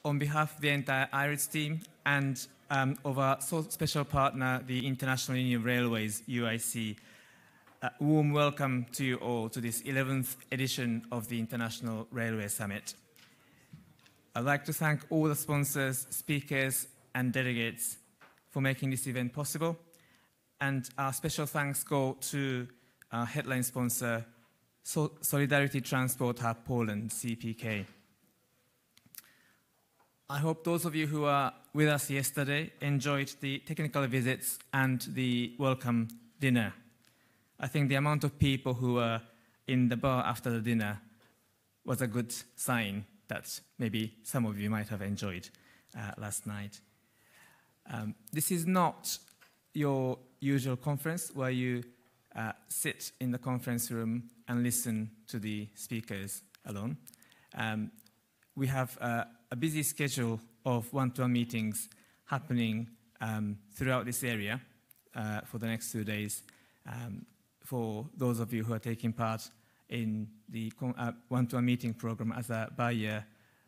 on behalf of the entire IRIS team and of our special partner, the International Union of Railways, UIC, a warm welcome to you all to this 11th edition of the International Railway Summit. I'd like to thank all the sponsors, speakers, and delegates for making this event possible. And our special thanks go to our headline sponsor, Solidarity Transport Hub Poland, CPK. I hope those of you who were with us yesterday enjoyed the technical visits and the welcome dinner. I think the amount of people who were in the bar after the dinner was a good sign that maybe some of you might have enjoyed last night. This is not your usual conference where you sit in the conference room and listen to the speakers alone. We have a busy schedule of one-to-one meetings happening throughout this area for the next 2 days. For those of you who are taking part in the one-to-one meeting program as a buyer,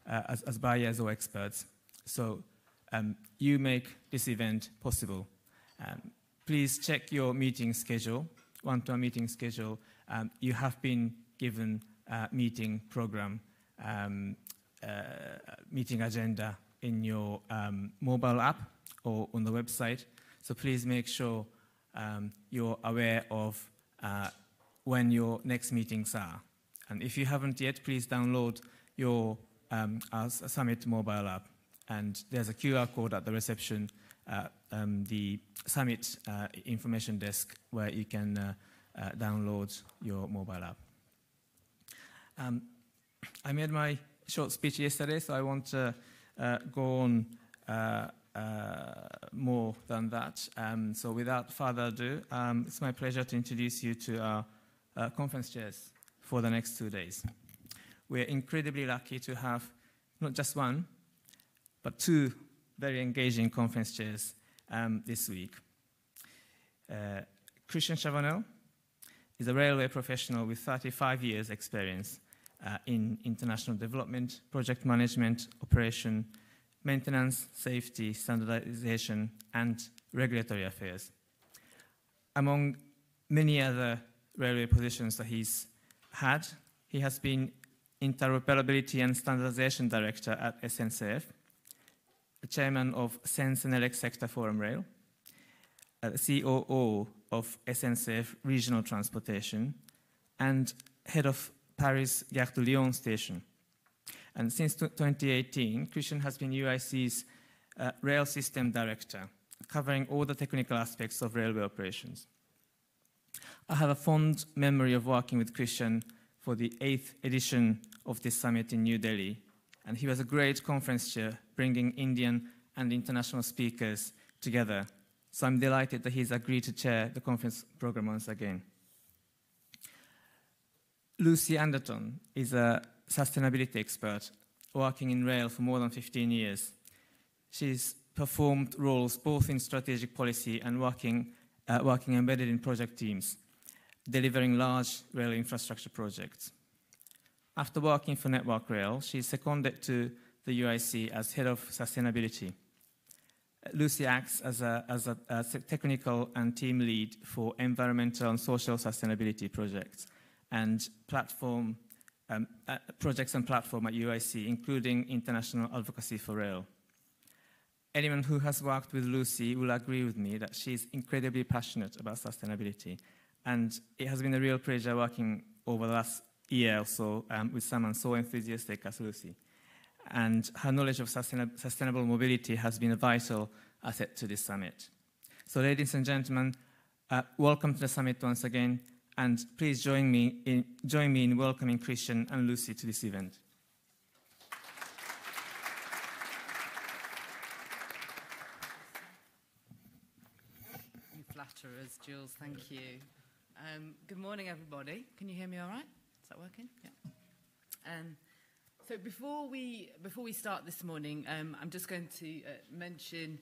as buyers or experts. So you make this event possible. Please check your meeting schedule, one-to-one meeting schedule. You have been given a meeting program, meeting agenda in your mobile app or on the website. So please make sure you're aware of when your next meetings are. And if you haven't yet, please download your Summit mobile app. And there's a QR code at the reception, the Summit information desk, where you can download your mobile app. I made my short speech yesterday, so I won't go on more than that. So without further ado, it's my pleasure to introduce you to our conference chairs for the next 2 days. We're incredibly lucky to have not just one, but 2 very engaging conference chairs this week. Christian Chavanel is a railway professional with 35 years experience in international development, project management, operation, maintenance, safety, standardization, and regulatory affairs. Among many other railway positions that he's had, he has been Interoperability and Standardization Director at SNCF, the Chairman of Sense and Elec Sector Forum Rail, COO of SNCF Regional Transportation, and Head of Paris Gare de Lyon Station. And since 2018, Christian has been UIC's Rail System Director, covering all the technical aspects of railway operations. I have a fond memory of working with Christian for the 8th edition of this summit in New Delhi, and he was a great conference chair, bringing Indian and international speakers together. So I'm delighted that he's agreed to chair the conference program once again. Lucie Anderton is a sustainability expert working in rail for more than 15 years. She's performed roles both in strategic policy and working embedded in project teams, delivering large rail infrastructure projects. After working for Network Rail, she's seconded to the UIC as Head of Sustainability. Lucie acts as a technical and team lead for environmental and social sustainability projects and platform projects and platform at UIC, including international advocacy for rail. Anyone who has worked with Lucie will agree with me that she's incredibly passionate about sustainability. And it has been a real pleasure working over the last year or so with someone so enthusiastic as Lucie. And her knowledge of sustainable mobility has been a vital asset to this summit. So ladies and gentlemen, welcome to the summit once again. And please join me in welcoming Christian and Lucie to this event. You flatter us, Jules. Thank you. Good morning, everybody. Can you hear me all right? Is that working? Yeah. So before we start this morning, I'm just going to mention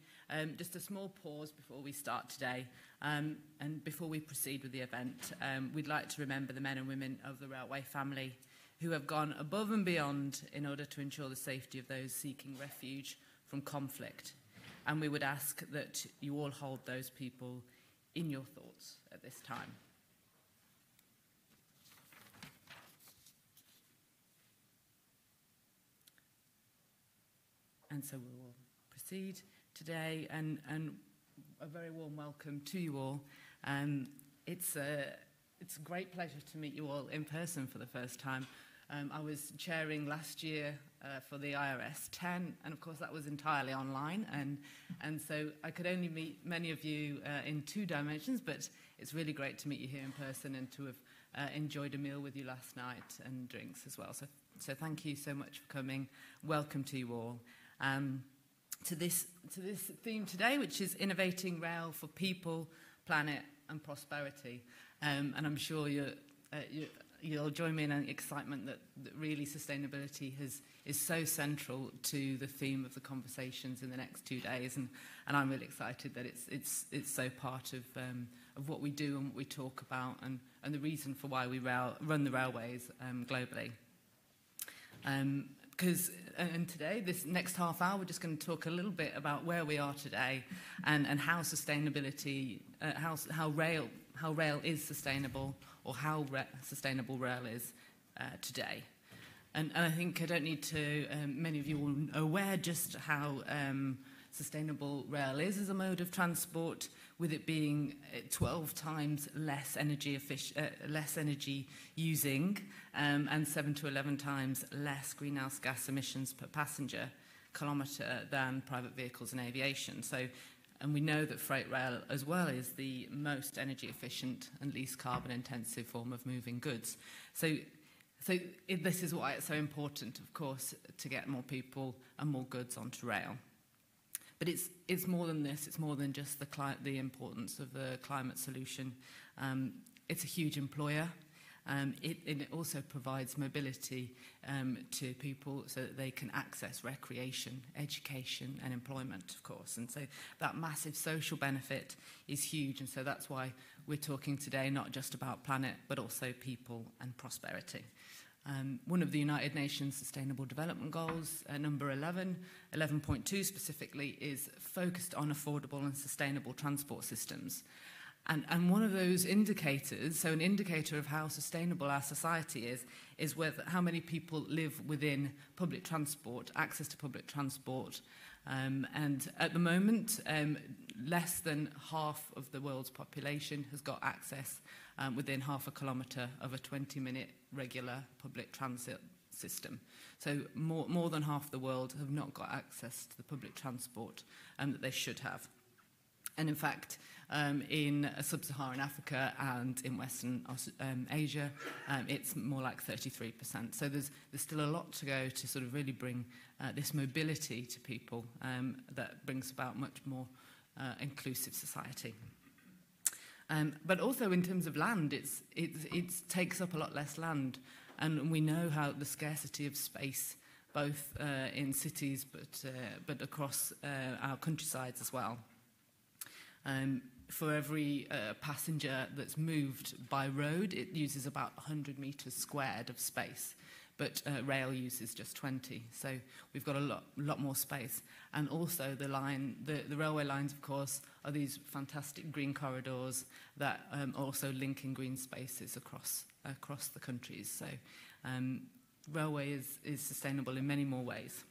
just a small pause before we start today. And before we proceed with the event, we'd like to remember the men and women of the railway family who have gone above and beyond in order to ensure the safety of those seeking refuge from conflict. And we would ask that you all hold those people in your thoughts at this time. And so we will proceed today, and a very warm welcome to you all. It's a great pleasure to meet you all in person for the first time. I was chairing last year for the IRS 10, and of course that was entirely online, and so I could only meet many of you in 2 dimensions, but it's really great to meet you here in person and to have enjoyed a meal with you last night and drinks as well. So thank you so much for coming. Welcome to you all. To this theme today, which is innovating rail for people, planet and prosperity. And I'm sure you'll join me in an excitement that really sustainability is so central to the theme of the conversations in the next 2 days, and I'm really excited that it's so part of what we do and what we talk about, and the reason for why we run the railways globally. Because today, this next half hour, we're just going to talk a little bit about where we are today and how sustainability, how rail is sustainable, or how sustainable rail is today. And I think I don't need to, many of you are aware just how sustainable rail is as a mode of transport, with it being 12 times less energy using, and 7 to 11 times less greenhouse gas emissions per passenger kilometre than private vehicles and aviation. And we know that freight rail as well is the most energy efficient and least carbon intensive form of moving goods. So this is why it's so important, of course, to get more people and more goods onto rail. But it's more than this. It's more than just the importance of the climate solution. It's a huge employer. It also provides mobility to people so that they can access recreation, education and employment, of course. And so that massive social benefit is huge. And so that's why we're talking today not just about planet, but also people and prosperity. One of the United Nations Sustainable Development Goals, number 11.2 specifically, is focused on affordable and sustainable transport systems. And one of those indicators, so an indicator of how sustainable our society is whether how many people live within public transport, access to public transport. And at the moment, less than half of the world's population has got access within half a kilometre of a 20-minute regular public transit system. So more than half the world have not got access to the public transport that they should have. And in fact, in sub-Saharan Africa and in Western Asia, it's more like 33%. So there's still a lot to go to sort of really bring this mobility to people that brings about much more inclusive society. But also in terms of land, it takes up a lot less land, and we know how the scarcity of space, both in cities but across our countrysides as well. For every passenger that's moved by road, it uses about 100 metres squared of space, but rail uses just 20. So we've got a lot more space. And also the railway lines, of course, are these fantastic green corridors that also link in green spaces across the countries. So railway is sustainable in many more ways.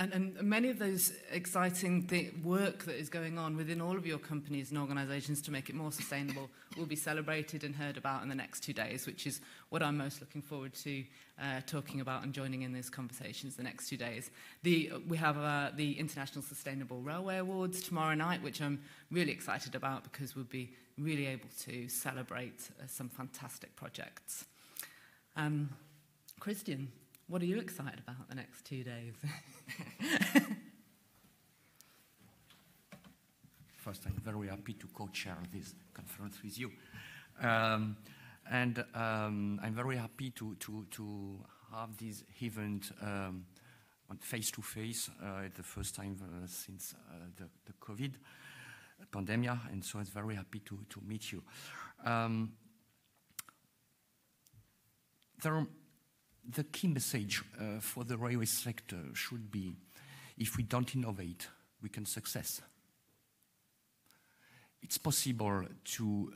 And many of those exciting work that is going on within all of your companies and organisations to make it more sustainable will be celebrated and heard about in the next 2 days, which is what I'm most looking forward to talking about and joining in these conversations the next 2 days. We have the International Sustainable Railway Awards tomorrow night, which I'm really excited about because we'll be really able to celebrate some fantastic projects. Christian, what are you excited about the next 2 days? First, I'm very happy to co-chair this conference with you. And I'm very happy to have this event face-to-face. It's the first time since the COVID pandemic, and so I'm very happy to meet you. the key message for the railway sector should be, if we don't innovate, we can success. It's possible to,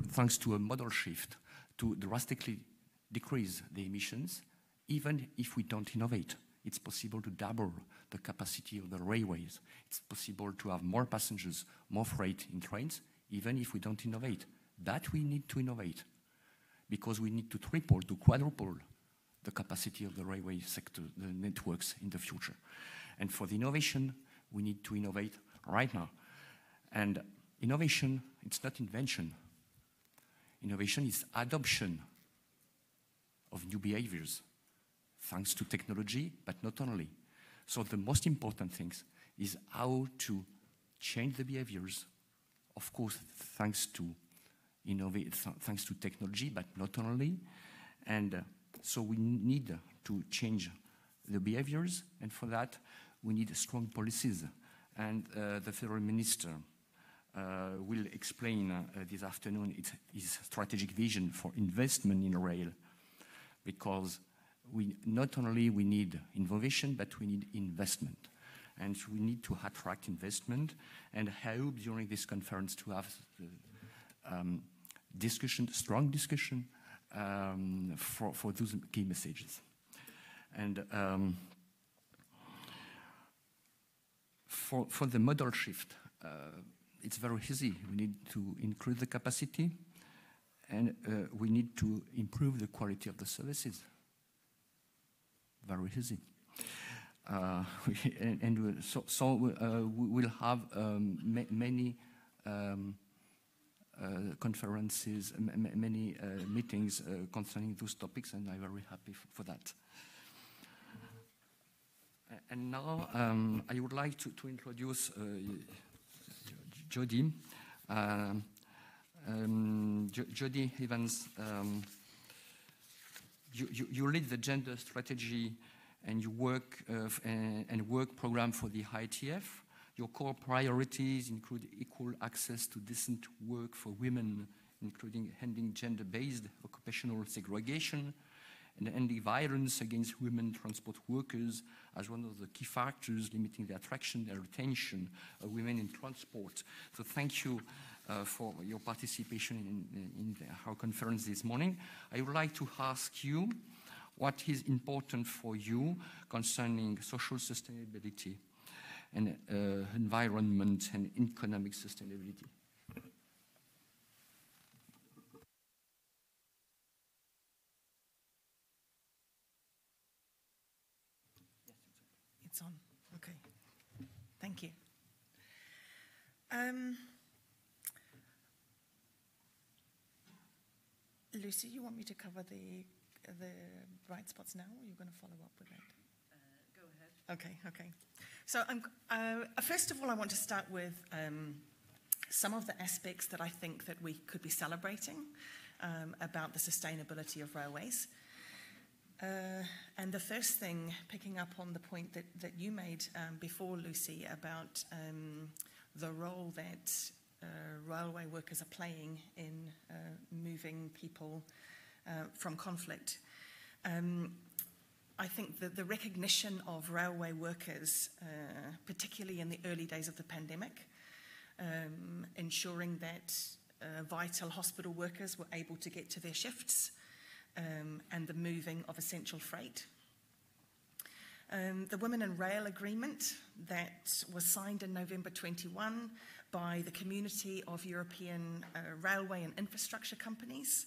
thanks to a model shift, to drastically decrease the emissions, even if we don't innovate. It's possible to double the capacity of the railways. It's possible to have more passengers, more freight in trains, even if we don't innovate. That we need to innovate, because we need to triple, to quadruple the capacity of the railway sector, the networks in the future. And for the innovation, we need to innovate right now. And innovation, it's not invention. Innovation is adoption of new behaviors, thanks to technology, but not only. So the most important thing is how to change the behaviors, of course, thanks to innovate, thanks to technology, but not only. And so we need to change the behaviors, and for that, we need strong policies. And the Federal Minister will explain this afternoon his strategic vision for investment in rail, because we not only we need innovation, but we need investment. And we need to attract investment, and I hope during this conference to have strong discussion for those key messages. And for the model shift, it's very easy. We need to increase the capacity, and we need to improve the quality of the services. Very easy. We will have many conferences, many meetings concerning those topics, and I'm very happy for that. And now I would like to introduce Jodi. Jodi Evans, you lead the gender strategy and you work program for the ITF. Your core priorities include equal access to decent work for women, including ending gender-based occupational segregation and ending violence against women transport workers as one of the key factors limiting the attraction and retention of women in transport. So thank you for your participation in our conference this morning. I would like to ask you what is important for you concerning social sustainability and environment and economic sustainability. It's on. Okay. Thank you. Lucie, you want me to cover the bright spots now, or are you going to follow up with that? Go ahead. Okay. So first of all, I want to start with some of the aspects that I think that we could be celebrating about the sustainability of railways. And the first thing, picking up on the point that you made before, Lucie, about the role that railway workers are playing in moving people from conflict. I think that the recognition of railway workers, particularly in the early days of the pandemic, ensuring that vital hospital workers were able to get to their shifts, and the moving of essential freight. The Women in Rail Agreement that was signed in November 21 by the Community of European Railway and Infrastructure Companies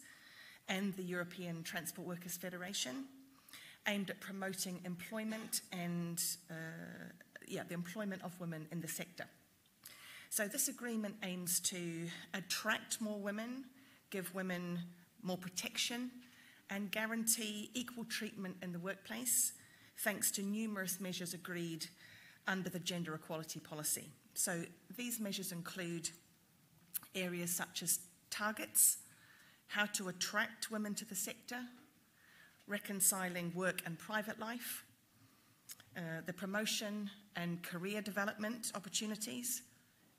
and the European Transport Workers Federation, aimed at promoting employment and the employment of women in the sector. So this agreement aims to attract more women, give women more protection, and guarantee equal treatment in the workplace, thanks to numerous measures agreed under the gender equality policy. So these measures include areas such as targets, how to attract women to the sector, reconciling work and private life, the promotion and career development opportunities,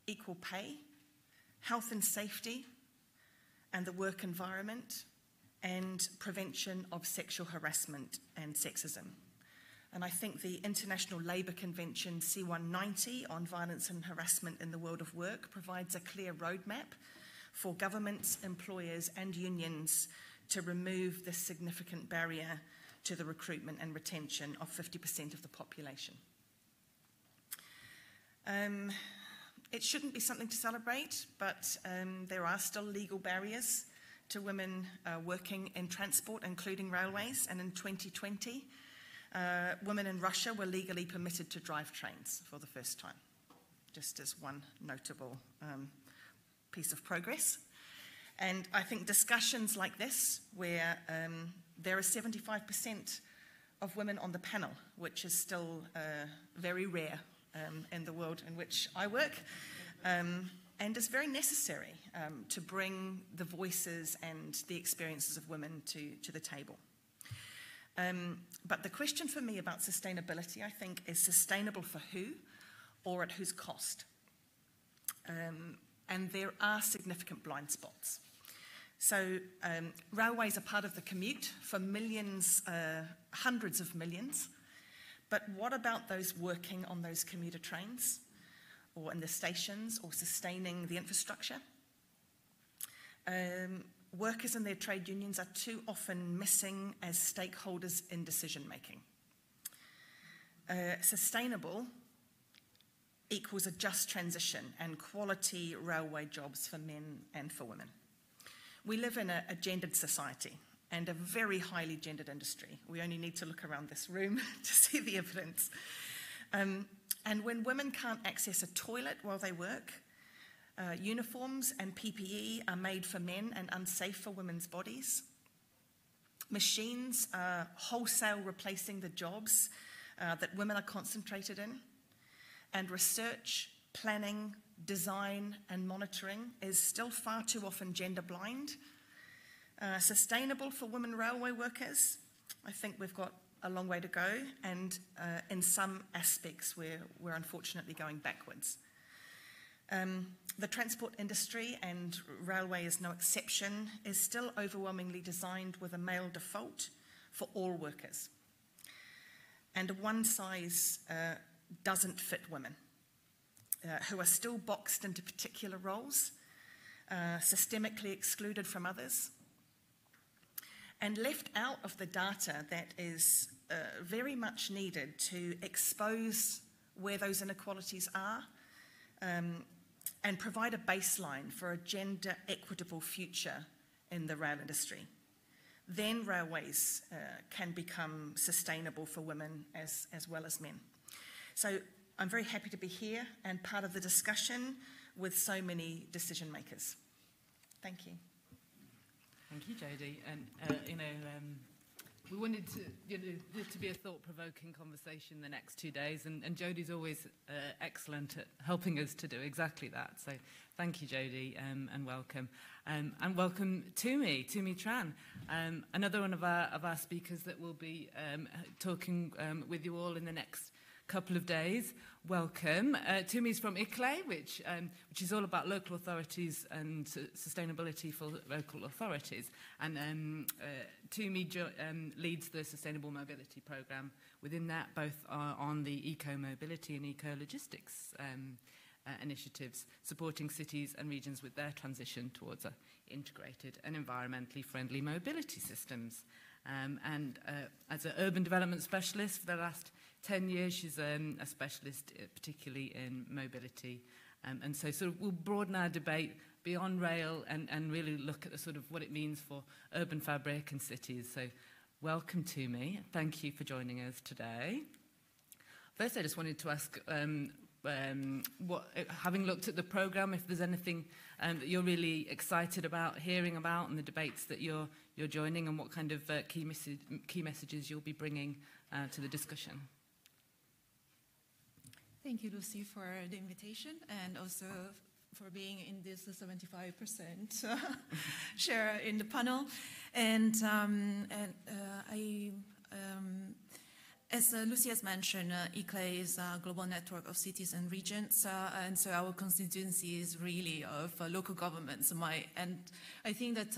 equal pay, health and safety, and the work environment, and prevention of sexual harassment and sexism. And I think the International Labour Convention C190 on violence and harassment in the world of work provides a clear roadmap for governments, employers and unions to remove this significant barrier to the recruitment and retention of 50% of the population. It shouldn't be something to celebrate, but there are still legal barriers to women working in transport, including railways, and in 2020, women in Russia were legally permitted to drive trains for the first time, just as one notable piece of progress. And I think discussions like this, where there are 75% of women on the panel, which is still very rare in the world in which I work, and is very necessary to bring the voices and the experiences of women to the table. But the question for me about sustainability, I think, is sustainable for who or at whose cost? And there are significant blind spots. So railways are part of the commute for millions, hundreds of millions. But what about those working on those commuter trains or in the stations or sustaining the infrastructure? Workers and their trade unions are too often missing as stakeholders in decision-making. Sustainable equals a just transition and quality railway jobs for men and for women. We live in a gendered society and a very highly gendered industry. We only need to look around this room to see the evidence. And when women can't access a toilet while they work, uniforms and PPE are made for men and unsafe for women's bodies. Machines are wholesale replacing the jobs that women are concentrated in. And research, planning, design and monitoring is still far too often gender blind. Sustainable for women railway workers, I think we've got a long way to go, and in some aspects we're unfortunately going backwards. The transport industry, and railway is no exception, is still overwhelmingly designed with a male default for all workers. And one size doesn't fit women, who are still boxed into particular roles, systemically excluded from others, and left out of the data that is very much needed to expose where those inequalities are, and provide a baseline for a gender equitable future in the rail industry. Then railways can become sustainable for women as well as men. So I'm very happy to be here and part of the discussion with so many decision makers. Thank you. Thank you, Jodi. And we wanted to be a thought-provoking conversation the next 2 days, and Jodi's always excellent at helping us to do exactly that. So thank you, Jodi, and welcome. And welcome Tumi Tran, another one of our speakers that will be talking with you all in the next couple of days. Welcome. Tumi's from ICLEI, which is all about local authorities and sustainability for local authorities. And Tumi leads the Sustainable Mobility Programme within that, both on the eco-mobility and eco-logistics initiatives, supporting cities and regions with their transition towards integrated and environmentally friendly mobility systems. And as an urban development specialist for the last 10 years, she's a specialist, particularly in mobility. And so sort of we'll broaden our debate beyond rail and really look at the sort of what it means for urban fabric and cities. So welcome to me. Thank you for joining us today. First, I just wanted to ask, having looked at the programme, if there's anything that you're really excited about hearing about and the debates that you're joining, and what kind of key messages you'll be bringing to the discussion. Thank you, Lucie, for the invitation, and also for being in this 75% share in the panel. And I As Lucie has mentioned, ICLEI is a global network of cities and regions, and so our constituency is really of local governments. And I think that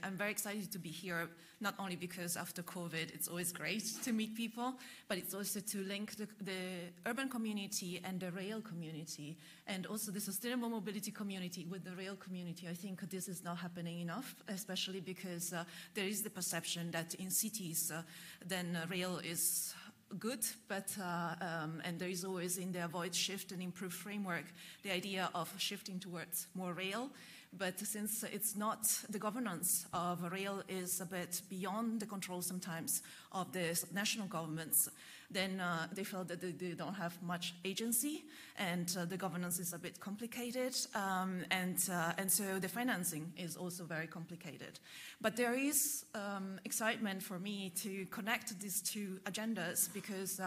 I'm very excited to be here, not only because after COVID it's always great to meet people, but it's also to link the urban community and the rail community, and also the sustainable mobility community with the rail community. I think this is not happening enough, especially because there is the perception that in cities then rail is good, but and there is always in the avoid, shift and improve framework the idea of shifting towards more rail. But since it's not, the governance of rail is a bit beyond the control sometimes of the national governments, then they felt that they don't have much agency, and the governance is a bit complicated, and so the financing is also very complicated. But there is excitement for me to connect these two agendas, because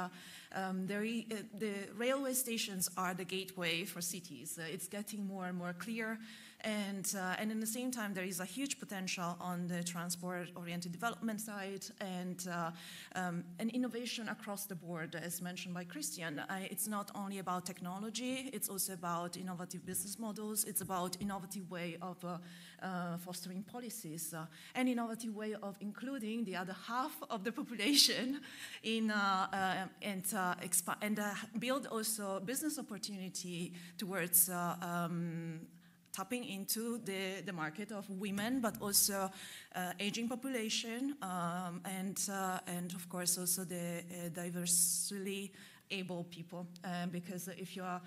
the railway stations are the gateway for cities. It's getting more and more clear. And in the same time, there is a huge potential on the transport-oriented development side, and an innovation across the board, as mentioned by Christian. It's not only about technology, it's also about innovative business models, it's about innovative way of fostering policies, an innovative way of including the other half of the population in, and build also business opportunity towards tapping into the market of women, but also aging population, and of course also the diversely able people, because if you are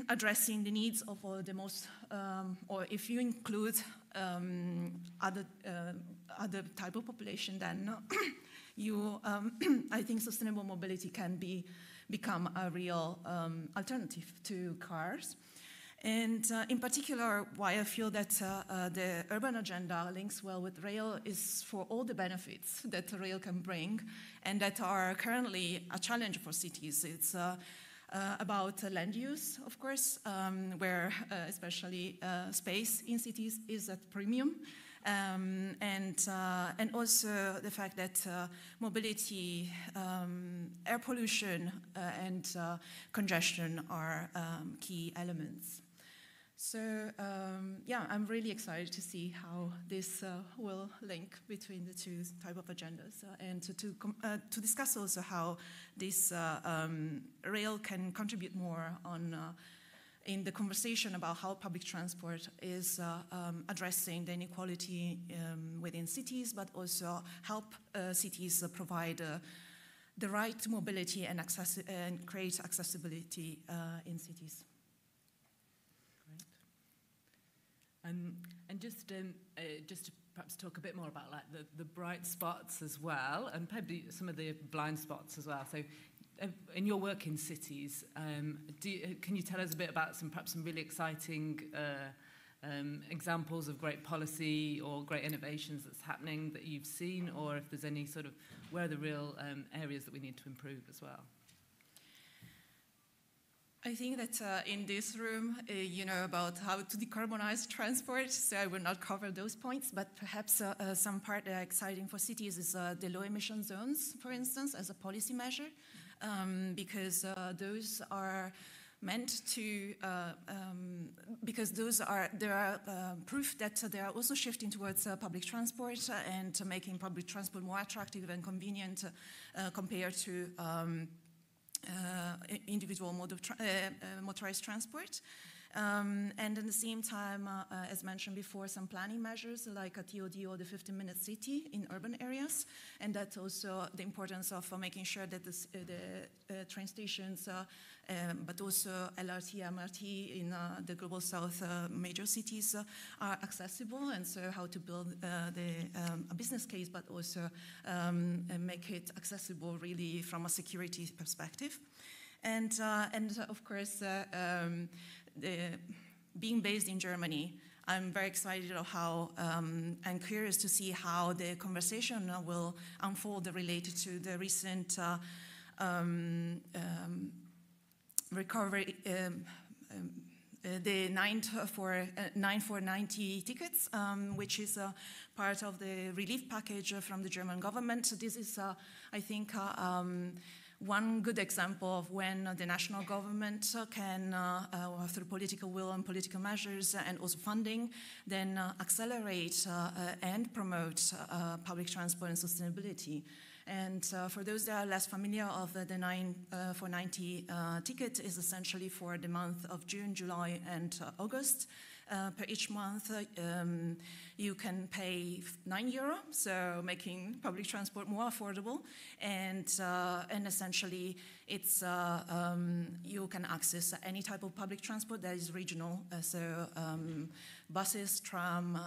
addressing the needs of all the most, or if you include other type of population, then you, I think sustainable mobility can become a real alternative to cars. And in particular, why I feel that the urban agenda links well with rail is for all the benefits that rail can bring, and that are currently a challenge for cities. It's about land use, of course, where especially space in cities is at premium. And also the fact that mobility, air pollution, and congestion are key elements. So yeah, I'm really excited to see how this will link between the two type of agendas, and to discuss also how this rail can contribute more on in the conversation about how public transport is addressing the inequality within cities, but also help cities provide the right mobility and create accessibility in cities. And just to perhaps talk a bit more about like the bright spots as well, and probably some of the blind spots as well. So, in your work in cities, can you tell us a bit about perhaps some really exciting examples of great policy or great innovations that's happening that you've seen, or if there's any sort of where are the real areas that we need to improve as well? I think that in this room, you know about how to decarbonize transport, so I will not cover those points, but perhaps some part that are exciting for cities is the low emission zones, for instance, as a policy measure, because those are meant to, because there are proof that they are also shifting towards public transport and making public transport more attractive and convenient compared to individual mode of motorized transport. And at the same time, as mentioned before, some planning measures like a TOD or the 15-minute city in urban areas, and that's also the importance of making sure that the train stations, but also LRT, MRT in the Global South major cities are accessible, and so how to build a business case, but also make it accessible really from a security perspective. And of course, being based in Germany, I'm very excited of how and curious to see how the conversation will unfold related to the recent recovery the 9 for 90 tickets, which is part of the relief package from the German government. So this is, I think, one good example of when the national government can, through political will and political measures and also funding, then accelerate and promote public transport and sustainability. And for those that are less familiar of the 9 for 90 ticket is essentially for the month of June, July, and August. Per each month, you can pay €9, so making public transport more affordable, and essentially it's you can access any type of public transport that is regional, so buses, tram,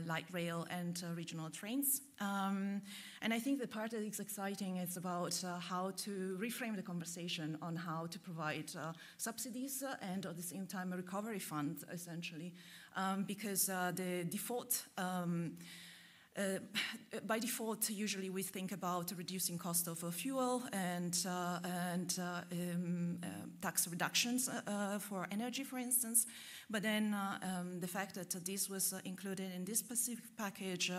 light rail, and regional trains. And I think the part that is exciting is about how to reframe the conversation on how to provide subsidies and at the same time a recovery fund, essentially, because the default by default, usually we think about reducing cost of fuel and tax reductions for energy, for instance. But then the fact that this was included in this specific package,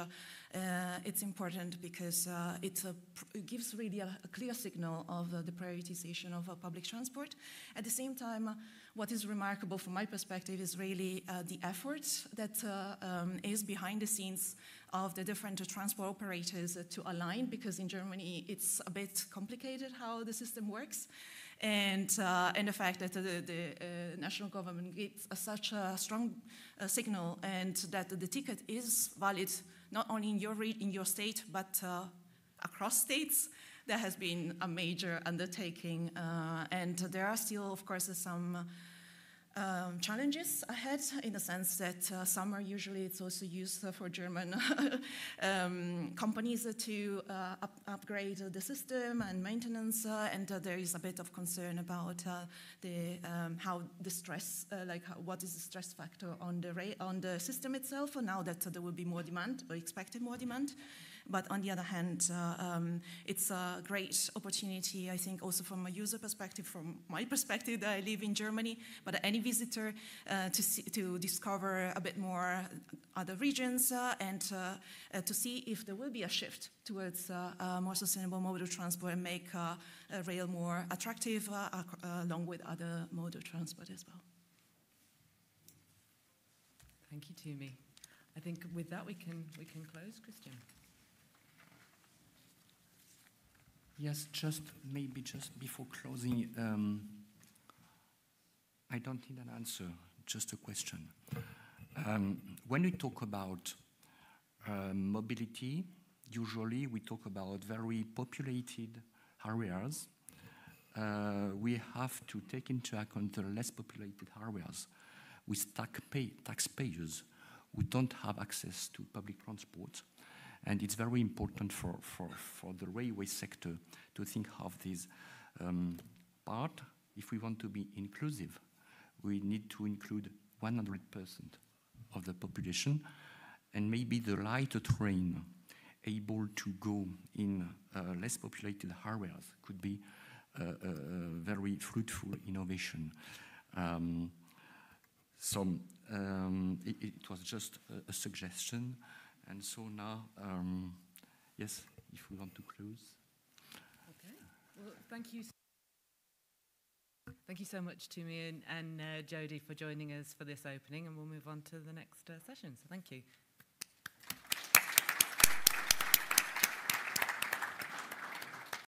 it's important because it gives really a clear signal of the prioritization of public transport. At the same time, what is remarkable from my perspective is really the effort that is behind the scenes of the different transport operators to align, because in Germany it's a bit complicated how the system works. And the fact that the national government gives such a strong signal, and that the ticket is valid not only in your state, but across states, that has been a major undertaking. And there are still, of course, some challenges ahead, in the sense that summer usually it's also used for German companies to upgrade the system and maintenance, and there is a bit of concern about how the stress, what is the stress factor on the system itself, now that there will be more demand, or expected more demand. But on the other hand, it's a great opportunity, I think, also from a user perspective, from my perspective that I live in Germany, but any visitor to discover a bit more other regions and to see if there will be a shift towards more sustainable modal transport and make rail more attractive along with other modal transport as well. Thank you, Tumi. I think with that we can close, Christian. Yes, maybe just before closing, I don't need an answer, just a question. When we talk about mobility, usually we talk about very populated areas. We have to take into account the less populated areas with taxpayers who don't have access to public transport. And it's very important for the railway sector to think of this part. If we want to be inclusive, we need to include 100% of the population, and maybe the light train able to go in less populated areas could be a very fruitful innovation. It was just a suggestion. And so now, yes, if we want to close. Okay. Well, thank you. Thank you so much, Tumi and Jodi, for joining us for this opening, and we'll move on to the next session. So thank you.